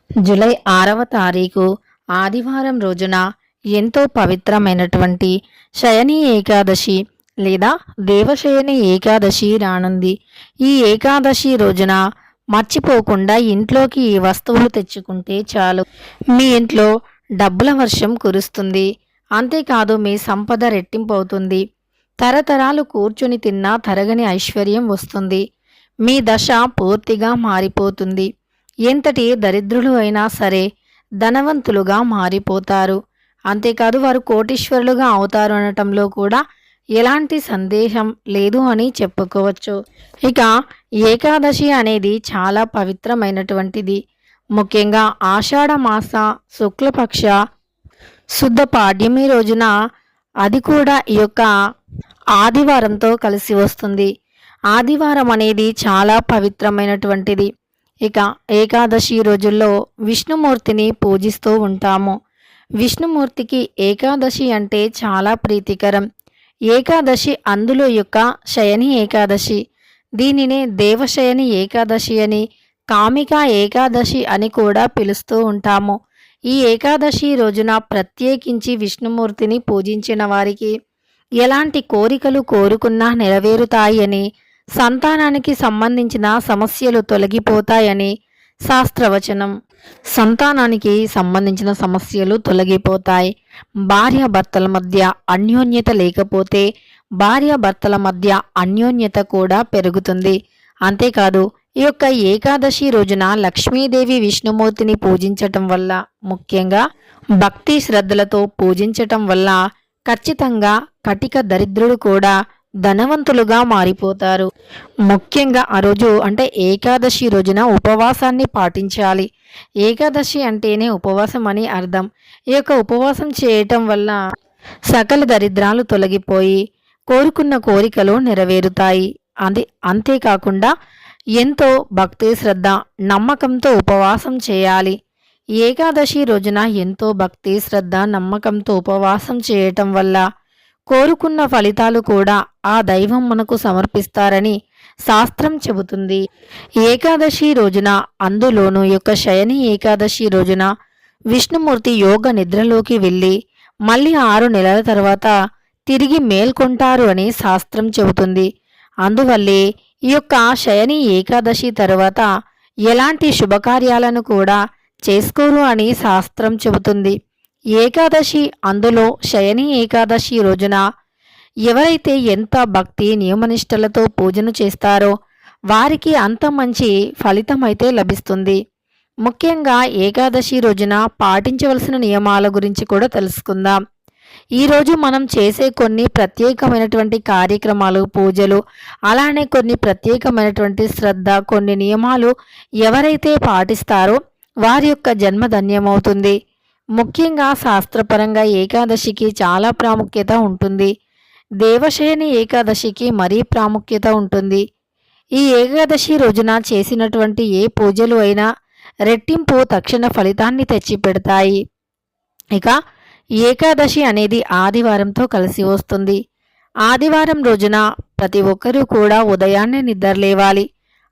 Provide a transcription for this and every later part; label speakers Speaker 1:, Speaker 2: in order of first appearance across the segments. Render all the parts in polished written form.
Speaker 1: July 6వ తారీఖు ఆదివారం రోజున ఎంతో పవిత్రమైనటువంటి శయని ఏకాదశి లేదా దేవశయని ఏకాదశి రానుంది. ఈ ఏకాదశి రోజున మర్చిపోకుండా ఇంట్లోకి ఈ వస్తువులు తెచ్చుకుంటే చాలు, మీ ఇంట్లో డబ్బుల వర్షం కురుస్తుంది. అంతేకాదు, మీ సంపద రెట్టింపు అవుతుంది. తరతరాలు కూర్చుని తిన్నా తరగని ఐశ్వర్యం వస్తుంది. మీ దశ పూర్తిగా మారిపోతుంది. ఎంతటి దరిద్రులు అయినా సరే ధనవంతులుగా మారిపోతారు. అంతేకాదు, వారు కోటీశ్వరులుగా అవుతారు అనటంలో కూడా ఎలాంటి సందేహం లేదు అని చెప్పుకోవచ్చు. ఇక ఏకాదశి అనేది చాలా పవిత్రమైనటువంటిది. ముఖ్యంగా ఆషాఢ మాస శుక్లపక్ష శుద్ధ పాడ్యమి రోజున, అది కూడా ఈ యొక్క ఆదివారంతో కలిసి వస్తుంది. ఆదివారం అనేది చాలా పవిత్రమైనటువంటిది. ఇక ఏకాదశి రోజుల్లో విష్ణుమూర్తిని పూజిస్తూ ఉంటాము. విష్ణుమూర్తికి ఏకాదశి అంటే చాలా ప్రీతికరం. ఏకాదశి అందులో యొక్క శయని ఏకాదశి. దీనినే దేవశయని ఏకాదశి అని, కామికా ఏకాదశి అని కూడా పిలుస్తూ ఉంటాము. ఈ ఏకాదశి రోజున ప్రత్యేకించి విష్ణుమూర్తిని పూజించిన వారికి ఎలాంటి కోరికలు కోరుకున్నా నెరవేరుతాయని, సంతానానికి సంబంధించిన సమస్యలు తొలగిపోతాయని శాస్త్రవచనం. సంతానానికి సంబంధించిన సమస్యలు తొలగిపోతాయి. భార్యాభర్తల మధ్య అన్యోన్యత లేకపోతే భార్యాభర్తల మధ్య అన్యోన్యత కూడా పెరుగుతుంది. అంతేకాదు, ఈ యొక్క ఏకాదశి రోజున లక్ష్మీదేవి విష్ణుమూర్తిని పూజించటం వల్ల, ముఖ్యంగా భక్తి శ్రద్ధలతో పూజించటం వల్ల ఖచ్చితంగా కటిక దరిద్రుడు కూడా ధనవంతులుగా మారిపోతారు. ముఖ్యంగా ఆ రోజు అంటే ఏకాదశి రోజున ఉపవాసాన్ని పాటించాలి. ఏకాదశి అంటేనే ఉపవాసం అని అర్థం. ఈ యొక్క ఉపవాసం చేయటం వల్ల సకల దరిద్రాలు తొలగిపోయి కోరుకున్న కోరికలు నెరవేరుతాయి. అంతేకాకుండా ఎంతో భక్తి శ్రద్ధ నమ్మకంతో ఉపవాసం చేయాలి. ఏకాదశి రోజున ఎంతో భక్తి శ్రద్ధ నమ్మకంతో ఉపవాసం చేయటం వల్ల కోరుకున్న ఫలితాలు కూడా ఆ దైవం మనకు సమర్పిస్తారని శాస్త్రం చెబుతుంది. ఏకాదశి రోజున, అందులోనూ యొక్క శయని ఏకాదశి రోజున విష్ణుమూర్తి యోగ నిద్రలోకి వెళ్ళి మళ్ళీ 6 నెలల తర్వాత తిరిగి మేల్కొంటారు అని శాస్త్రం చెబుతుంది. అందువల్లే ఈ యొక్క శయని ఏకాదశి తర్వాత ఎలాంటి శుభకార్యాలను కూడా చేసుకోరు అని శాస్త్రం చెబుతుంది. ఏకాదశి, అందులో శయని ఏకాదశి రోజున ఎవరైతే ఎంత భక్తి నియమనిష్టలతో పూజను చేస్తారో వారికి అంత మంచి ఫలితం అయితే లభిస్తుంది. ముఖ్యంగా ఏకాదశి రోజున పాటించవలసిన నియమాల గురించి కూడా తెలుసుకుందాం. ఈరోజు మనం చేసే కొన్ని ప్రత్యేకమైనటువంటి కార్యక్రమాలు, పూజలు, అలానే కొన్ని ప్రత్యేకమైనటువంటి శ్రద్ధ, కొన్ని నియమాలు ఎవరైతే పాటిస్తారో వారి యొక్క జన్మ ధన్యమవుతుంది. ముఖ్యంగా శాస్త్రపరంగా ఏకాదశికి చాలా ప్రాముఖ్యత ఉంటుంది. దేవశయని ఏకాదశికి మరీ ప్రాముఖ్యత ఉంటుంది. ఈ ఏకాదశి రోజున చేసినటువంటి ఏ పూజలు అయినా రెట్టింపు తక్షణ ఫలితాన్ని తెచ్చిపెడతాయి. ఇక ఏకాదశి అనేది ఆదివారంతో కలిసి వస్తుంది. ఆదివారం రోజున ప్రతి ఒక్కరూ కూడా ఉదయాన్నే నిద్రలేవాలి.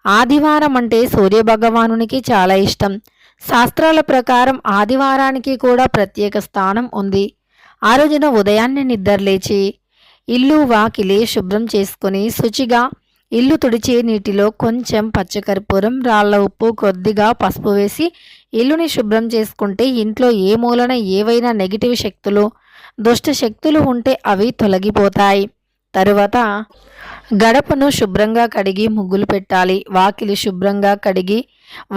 Speaker 1: ఆదివారం అంటే సూర్యభగవానునికి చాలా ఇష్టం. శాస్త్రాల ప్రకారం ఆదివారానికి కూడా ప్రత్యేక స్థానం ఉంది. ఆ రోజున ఉదయాన్నే నిద్రలేచి ఇల్లు వాకిలి శుభ్రం చేసుకుని శుచిగా ఇల్లు తుడిచి నీటిలో కొంచెం పచ్చకర్పూరం, రాళ్ల ఉప్పు, కొద్దిగా పసుపు వేసి ఇల్లుని శుభ్రం చేసుకుంటే ఇంట్లో ఏ మూలన ఏవైనా నెగిటివ్ శక్తులు, దుష్ట శక్తులు ఉంటే అవి తొలగిపోతాయి. తరువాత గడపను శుభ్రంగా కడిగి ముగ్గులు పెట్టాలి. వాకిలి శుభ్రంగా కడిగి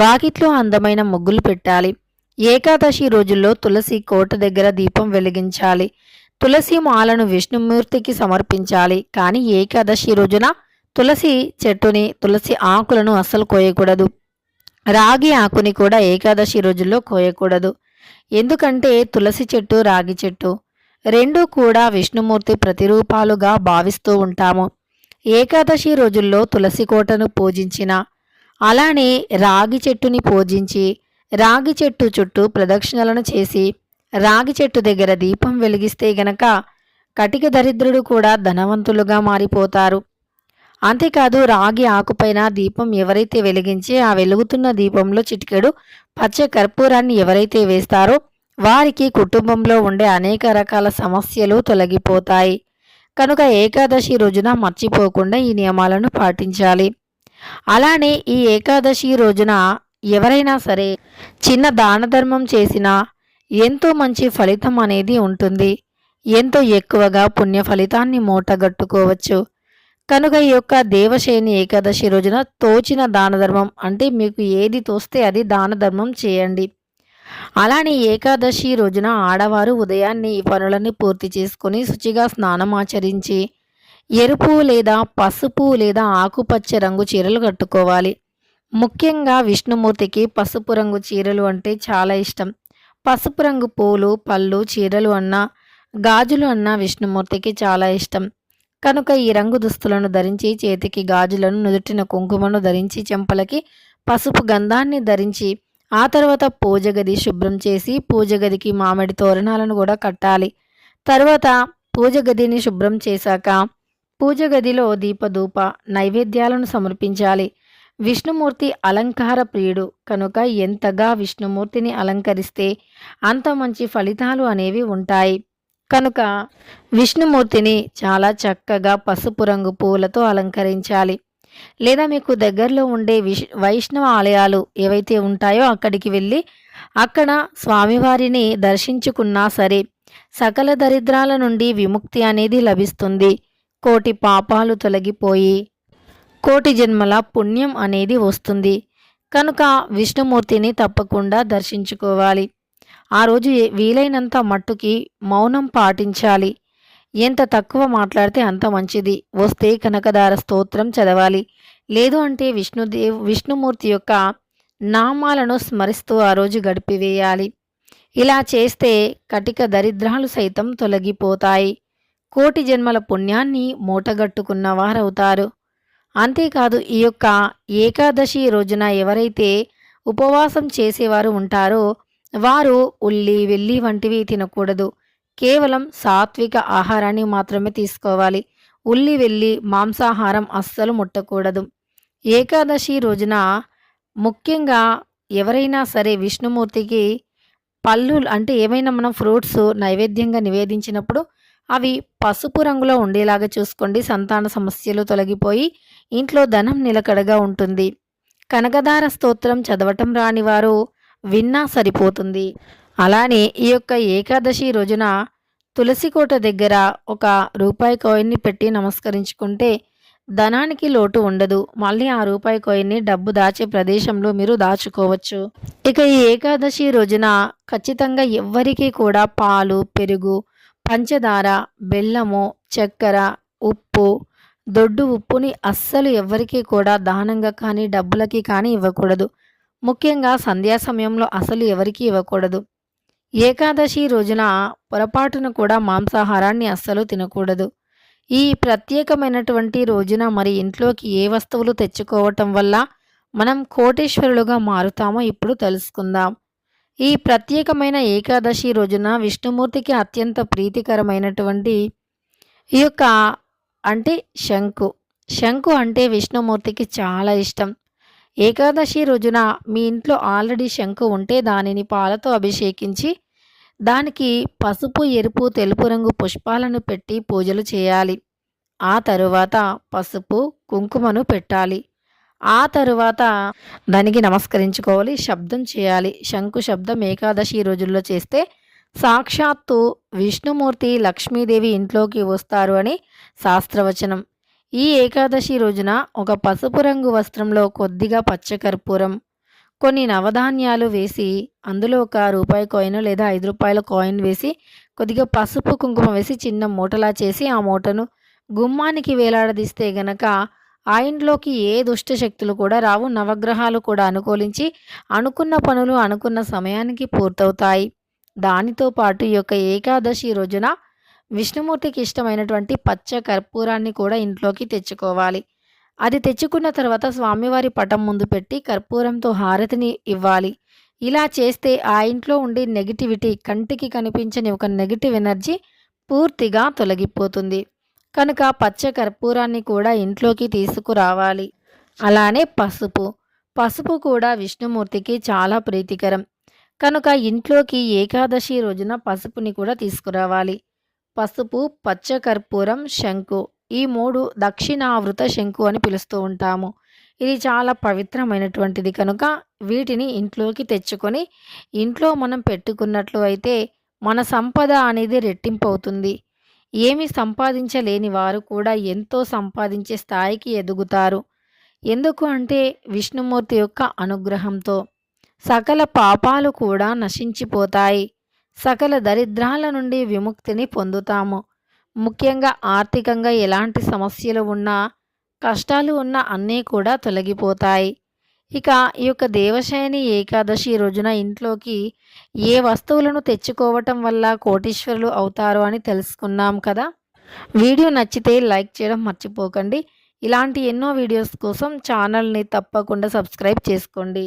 Speaker 1: వాకిట్లో అందమైన ముగ్గులు పెట్టాలి. ఏకాదశి రోజుల్లో తులసి కోట దగ్గర దీపం వెలిగించాలి. తులసి మాలను విష్ణుమూర్తికి సమర్పించాలి. కానీ ఏకాదశి రోజున తులసి చెట్టుని, తులసి ఆకులను అస్సలు కోయకూడదు. రాగి ఆకుని కూడా ఏకాదశి రోజుల్లో కోయకూడదు. ఎందుకంటే తులసి చెట్టు, రాగి చెట్టు రెండూ కూడా విష్ణుమూర్తి ప్రతిరూపాలుగా భావిస్తూ ఉంటాము. ఏకాదశి రోజుల్లో తులసి కోటను పూజించిన, అలానే రాగి చెట్టుని పూజించి రాగి చెట్టు చుట్టూ ప్రదక్షిణలను చేసి రాగి చెట్టు దగ్గర దీపం వెలిగిస్తే గనక కటిక దరిద్రుడు కూడా ధనవంతులుగా మారిపోతారు. అంతేకాదు రాగి ఆకుపైన దీపం ఎవరైతే వెలిగించి ఆ వెలుగుతున్న దీపంలో చిటికెడు పచ్చ కర్పూరాన్ని ఎవరైతే వేస్తారో వారికి కుటుంబంలో ఉండే అనేక రకాల సమస్యలు తొలగిపోతాయి. కనుక ఏకాదశి రోజున మర్చిపోకుండా ఈ నియమాలను పాటించాలి. అలానే ఈ ఏకాదశి రోజున ఎవరైనా సరే చిన్న దాన ధర్మం చేసినా ఎంతో మంచి ఫలితం అనేది ఉంటుంది. ఎంతో ఎక్కువగా పుణ్య ఫలితాన్ని మూటగట్టుకోవచ్చు. కనుక ఈ యొక్క దేవశయని ఏకాదశి రోజున తోచిన దాన ధర్మం అంటే మీకు ఏది తోస్తే అది దాన ధర్మం చేయండి. అలానే ఏకాదశి రోజున ఆడవారు ఉదయాన్నే ఈ పనులన్నీ పూర్తి చేసుకొని శుచిగా స్నానం ఆచరించి ఎరుపు లేదా పసుపు లేదా ఆకుపచ్చ రంగు చీరలు కట్టుకోవాలి. ముఖ్యంగా విష్ణుమూర్తికి పసుపు రంగు చీరలు అంటే చాలా ఇష్టం. పసుపు రంగు పూలు, పళ్ళు, చీరలు అన్నా, గాజులు అన్నా విష్ణుమూర్తికి చాలా ఇష్టం. కనుక ఈ రంగు దుస్తులను ధరించి, చేతికి గాజులను, నుదుటిన కుంకుమను ధరించి, చెంపలకి పసుపు గంధాన్ని ధరించి, ఆ తర్వాత పూజ గది శుభ్రం చేసి పూజ గదికి మామిడి తోరణాలను కూడా కట్టాలి. తర్వాత పూజ గదిని శుభ్రం చేశాక పూజ గదిలో దీపధూప నైవేద్యాలను సమర్పించాలి. విష్ణుమూర్తి అలంకార ప్రియుడు కనుక ఎంతగా విష్ణుమూర్తిని అలంకరిస్తే అంత మంచి ఫలితాలు అనేవి ఉంటాయి. కనుక విష్ణుమూర్తిని చాలా చక్కగా పసుపు రంగు పూలతో అలంకరించాలి. లేదా మీకు దగ్గరలో ఉండే వైష్ణవ ఆలయాలు ఏవైతే ఉంటాయో అక్కడికి వెళ్ళి అక్కడ స్వామివారిని దర్శించుకున్నా సరే సకల దరిద్రాల నుండి విముక్తి అనేది లభిస్తుంది. కోటి పాపాలు తొలగిపోయి కోటి జన్మల పుణ్యం అనేది వస్తుంది. కనుక విష్ణుమూర్తిని తప్పకుండా దర్శించుకోవాలి. ఆ రోజు వీలైనంత మట్టుకి మౌనం పాటించాలి. ఎంత తక్కువ మాట్లాడితే అంత మంచిది. వస్తే కనకదార స్తోత్రం చదవాలి. లేదు అంటే విష్ణుమూర్తి యొక్క నామాలను స్మరిస్తూ ఆ రోజు గడిపివేయాలి. ఇలా చేస్తే కటిక దరిద్రాలు సైతం తొలగిపోతాయి. కోటి జన్మల పుణ్యాన్ని మూటగట్టుకున్న వారవుతారు. అంతేకాదు ఈ యొక్క ఏకాదశి రోజున ఎవరైతే ఉపవాసం చేసేవారు ఉంటారో వారు ఉల్లి, వెల్లి వంటివి తినకూడదు. కేవలం సాత్విక ఆహారాన్ని మాత్రమే తీసుకోవాలి. ఉల్లి, వెల్లి, మాంసాహారం అస్సలు ముట్టకూడదు. ఏకాదశి రోజున ముఖ్యంగా ఎవరైనా సరే విష్ణుమూర్తికి పళ్ళు అంటే ఏమైనా మనం ఫ్రూట్స్ నైవేద్యంగా నివేదించినప్పుడు అవి పసుపు రంగులో ఉండేలాగా చూసుకోండి. సంతాన సమస్యలు తొలగిపోయి ఇంట్లో ధనం నిలకడగా ఉంటుంది. కనకదార స్తోత్రం చదవటం రాని వారు విన్నా సరిపోతుంది. అలానే ఈ యొక్క ఏకాదశి రోజున తులసికోట దగ్గర ఒక రూపాయి కాయిన్ని పెట్టి నమస్కరించుకుంటే ధనానికి లోటు ఉండదు. మళ్ళీ ఆ రూపాయి కాయిన్ని డబ్బు దాచే ప్రదేశంలో మీరు దాచుకోవచ్చు. ఇక ఈ ఏకాదశి రోజున ఖచ్చితంగా ఎవ్వరికీ కూడా పాలు, పెరుగు, పంచదార, బెల్లము, చక్కెర, ఉప్పు, దొడ్డు ఉప్పుని అస్సలు ఎవ్వరికీ కూడా దానంగా కానీ డబ్బులకి కానీ ఇవ్వకూడదు. ముఖ్యంగా సంధ్యా సమయంలో అసలు ఎవరికీ ఇవ్వకూడదు. ఏకాదశి రోజున పొరపాటున కూడా మాంసాహారాన్ని అస్సలు తినకూడదు. ఈ ప్రత్యేకమైనటువంటి రోజున మరి ఇంట్లోకి ఏ వస్తువులు తెచ్చుకోవటం వల్ల మనం కోటీశ్వరులుగా మారుతామో ఇప్పుడు తెలుసుకుందాం. ఈ ప్రత్యేకమైన ఏకాదశి రోజున విష్ణుమూర్తికి అత్యంత ప్రీతికరమైనటువంటి ఈ యొక్క అంటే శంకు. శంకు అంటే విష్ణుమూర్తికి చాలా ఇష్టం. ఏకాదశి రోజున మీ ఇంట్లో ఆల్రెడీ శంకు ఉంటే దానిని పాలతో అభిషేకించి దానికి పసుపు, ఎరుపు, తెలుపు రంగు పుష్పాలను పెట్టి పూజలు చేయాలి. ఆ తరువాత పసుపు, కుంకుమను పెట్టాలి. ఆ తరువాత దానికి నమస్కరించుకోవాలి, శబ్దం చేయాలి. శంకు శబ్దం ఏకాదశి రోజుల్లో చేస్తే సాక్షాత్తు విష్ణుమూర్తి, లక్ష్మీదేవి ఇంట్లోకి వస్తారు అని శాస్త్రవచనం. ఈ ఏకాదశి రోజున ఒక పసుపు రంగు వస్త్రంలో కొద్దిగా పచ్చకర్పూరం, కొన్ని నవధాన్యాలు వేసి అందులో ఒక రూపాయి కాయిన్ లేదా 5 రూపాయల కాయిన్ వేసి కొద్దిగా పసుపు, కుంకుమ వేసి చిన్న మూటలా చేసి ఆ మూటను గుమ్మానికి వేలాడదీస్తే గనక ఆ ఇంట్లోకి ఏ దుష్ట శక్తులు కూడా రావు. నవగ్రహాలు కూడా అనుకూలించి అనుకున్న పనులు అనుకున్న సమయానికి పూర్తవుతాయి. దానితో పాటు ఈ యొక్క ఏకాదశి రోజున విష్ణుమూర్తికి ఇష్టమైనటువంటి పచ్చ కర్పూరాన్ని కూడా ఇంట్లోకి తెచ్చుకోవాలి. అది తెచ్చుకున్న తర్వాత స్వామివారి పటం ముందు పెట్టి కర్పూరంతో హారతిని ఇవ్వాలి. ఇలా చేస్తే ఆ ఇంట్లో ఉండే నెగిటివిటీ, కంటికి కనిపించని ఒక నెగిటివ్ ఎనర్జీ పూర్తిగా తొలగిపోతుంది. కనుక పచ్చ కర్పూరాన్ని కూడా ఇంట్లోకి తీసుకురావాలి. అలానే పసుపు. పసుపు కూడా విష్ణుమూర్తికి చాలా ప్రీతికరం. కనుక ఇంట్లోకి ఏకాదశి రోజున పసుపుని కూడా తీసుకురావాలి. పసుపు, పచ్చ కర్పూరం, శంకు. ఈ 3 దక్షిణావృత శంకు అని పిలుస్తూ ఉంటాము. ఇది చాలా పవిత్రమైనటువంటిది కనుక వీటిని ఇంట్లోకి తెచ్చుకొని ఇంట్లో మనం పెట్టుకున్నట్లు అయితే మన సంపద అనేది రెట్టింపవుతుంది. ఏమి సంపాదించలేని వారు కూడా ఎంతో సంపాదించే స్థాయికి ఎదుగుతారు. ఎందుకు అంటే విష్ణుమూర్తి యొక్క అనుగ్రహంతో. సకల పాపాలు కూడా నశించిపోతాయి. సకల దరిద్రాల నుండి విముక్తిని పొందుతాము. ముఖ్యంగా ఆర్థికంగా ఎలాంటి సమస్యలు ఉన్నా, కష్టాలు ఉన్నా అన్నీ కూడా తొలగిపోతాయి. ఇక ఈ యొక్క దేవశయని ఏకాదశి రోజున ఇంట్లోకి ఏ వస్తువులను తెచ్చుకోవటం వల్ల కోటీశ్వరులు అవుతారు అని తెలుసుకున్నాం కదా. వీడియో నచ్చితే లైక్ చేయడం మర్చిపోకండి. ఇలాంటి ఎన్నో వీడియోస్ కోసం ఛానల్ని తప్పకుండా సబ్స్క్రైబ్ చేసుకోండి.